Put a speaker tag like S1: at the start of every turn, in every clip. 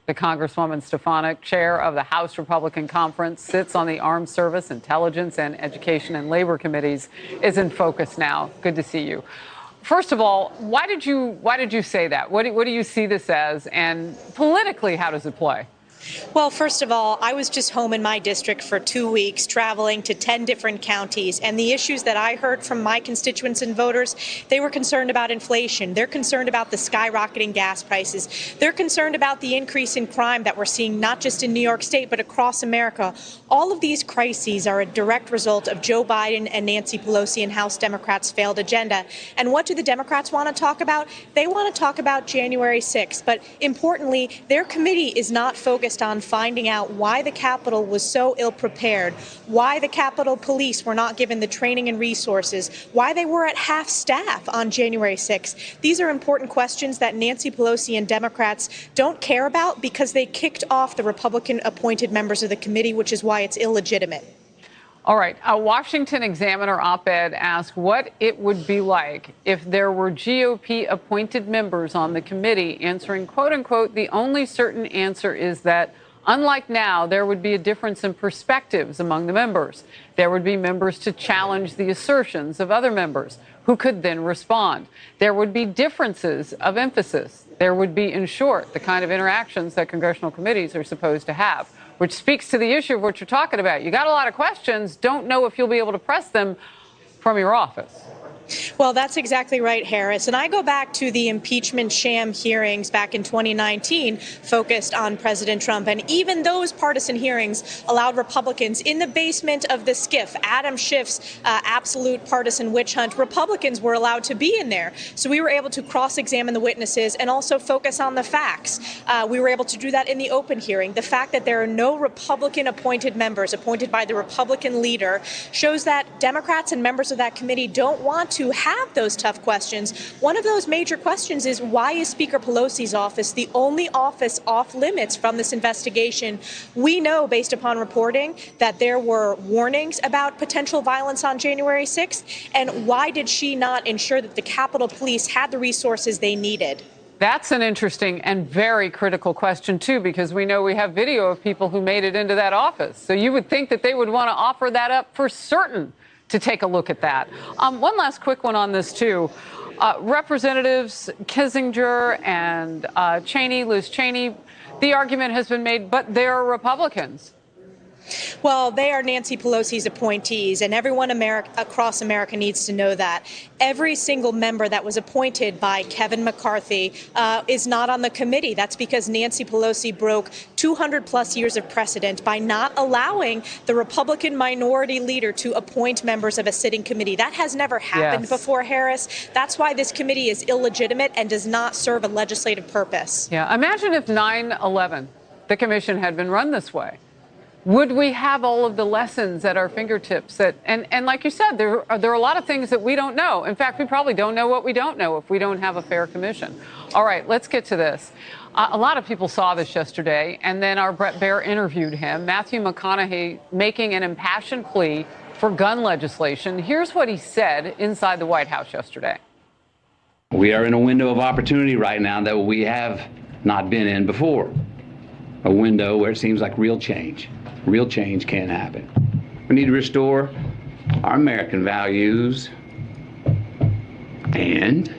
S1: The Congresswoman Stefanik, chair of the House Republican Conference, sits on the Armed Service, Intelligence, and Education and Labor Committees, is in focus now. Good to see you. First of all, why did you say that? What do you see this as? And politically, how does it play?
S2: Well, first of all, I was just home in my district for 2 weeks, traveling to 10 different counties. And the issues that I heard from my constituents and voters, they were concerned about inflation. They're concerned about the skyrocketing gas prices. They're concerned about the increase in crime that we're seeing not just in New York State, but across America. All of these crises are a direct result of Joe Biden and Nancy Pelosi and House Democrats' failed agenda. And what do the Democrats want to talk about? They want to talk about January 6th. But importantly, their committee is not focused on finding out why the Capitol was so ill-prepared, why the Capitol Police were not given the training and resources, why they were at half staff on January 6th. These are important questions that Nancy Pelosi and Democrats don't care about because they kicked off the Republican-appointed members of the committee, which is why it's illegitimate.
S1: All right. A Washington Examiner op-ed asked what it would be like if there were GOP appointed members on the committee, answering, quote unquote, the only certain answer is that, unlike now, there would be a difference in perspectives among the members. There would be members to challenge the assertions of other members who could then respond. There would be differences of emphasis. There would be, in short, the kind of interactions that congressional committees are supposed to have, which speaks to the issue of what you're talking about. You got a lot of questions, don't know if you'll be able to press them from your office.
S2: Well, that's exactly right, Harris. And I go back to the impeachment sham hearings back in 2019 focused on President Trump. And even those partisan hearings allowed Republicans in the basement of the SCIF, Adam Schiff's absolute partisan witch hunt, Republicans were allowed to be in there. So we were able to cross-examine the witnesses and also focus on the facts. We were able to do that in the open hearing. The fact that there are no Republican-appointed members appointed by the Republican leader shows that Democrats and members of that committee don't want to have those tough questions. One of those major questions is, why is Speaker Pelosi's office the only office off limits from this investigation? We know, based upon reporting, that there were warnings about potential violence on January 6th. And why did she not ensure that the Capitol Police had the resources they needed?
S1: That's an interesting and very critical question, too, because we know we have video of people who made it into that office. So you would think that they would want to offer that up for certain to take a look at that. One last quick one on this, too. Representatives Kissinger and Liz Cheney, the argument has been made, but they're Republicans.
S2: Well, they are Nancy Pelosi's appointees, and everyone across America needs to know that. Every single member that was appointed by Kevin McCarthy is not on the committee. That's because Nancy Pelosi broke 200-plus years of precedent by not allowing the Republican minority leader to appoint members of a sitting committee. That has never happened before, Harris. That's why this committee is illegitimate and does not serve a legislative purpose.
S1: Yeah, imagine if 9/11, the commission, had been run this way. Would we have all of the lessons at our fingertips? And like you said, there are a lot of things that we don't know. In fact, we probably don't know what we don't know if we don't have a fair commission. All right, let's get to this. A lot of people saw this yesterday, and then our Brett Baer interviewed him. Matthew McConaughey making an impassioned plea for gun legislation. Here's what he said inside the White House yesterday.
S3: We are in a window of opportunity right now that we have not been in before. A window where it seems like real change can happen. We need to restore our American values, and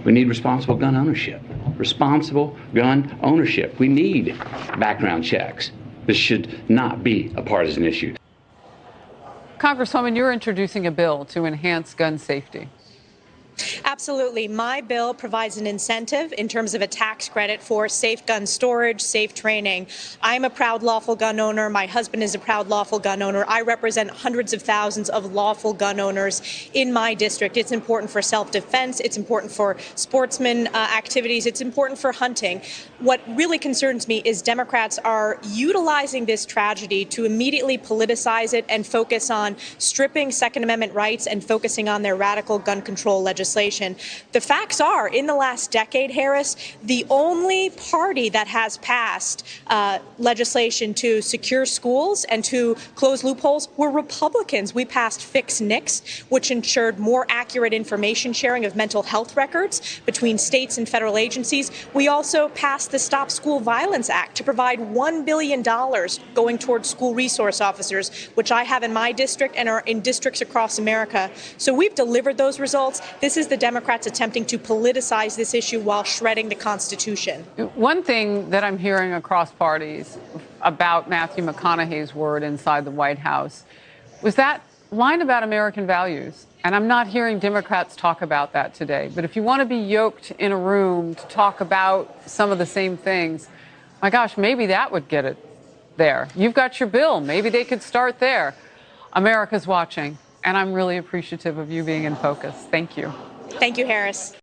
S3: we need responsible gun ownership. Responsible gun ownership. We need background checks. This should not be a partisan issue.
S1: Congresswoman, you're introducing a bill to enhance gun safety.
S2: Absolutely. My bill provides an incentive in terms of a tax credit for safe gun storage, safe training. I'm a proud lawful gun owner. My husband is a proud lawful gun owner. I represent hundreds of thousands of lawful gun owners in my district. It's important for self-defense. It's important for sportsman activities. It's important for hunting. What really concerns me is Democrats are utilizing this tragedy to immediately politicize it and focus on stripping Second Amendment rights and focusing on their radical gun control legislation. legislation. The facts are, in the last decade, Harris, the only party that has passed legislation to secure schools and to close loopholes were Republicans. We passed Fix NICS, which ensured more accurate information sharing of mental health records between states and federal agencies. We also passed the Stop School Violence Act to provide $1 billion going towards school resource officers, which I have in my district and are in districts across America. So we've delivered those results. This is the Democrats attempting to politicize this issue while shredding the Constitution.
S1: One thing that I'm hearing across parties about Matthew McConaughey's word inside the White House was that line about American values. And I'm not hearing Democrats talk about that today. But if you want to be yoked in a room to talk about some of the same things, my gosh, maybe that would get it there. You've got your bill. Maybe they could start there. America's watching, and I'm really appreciative of you being in focus. Thank you.
S2: Thank you, Harris.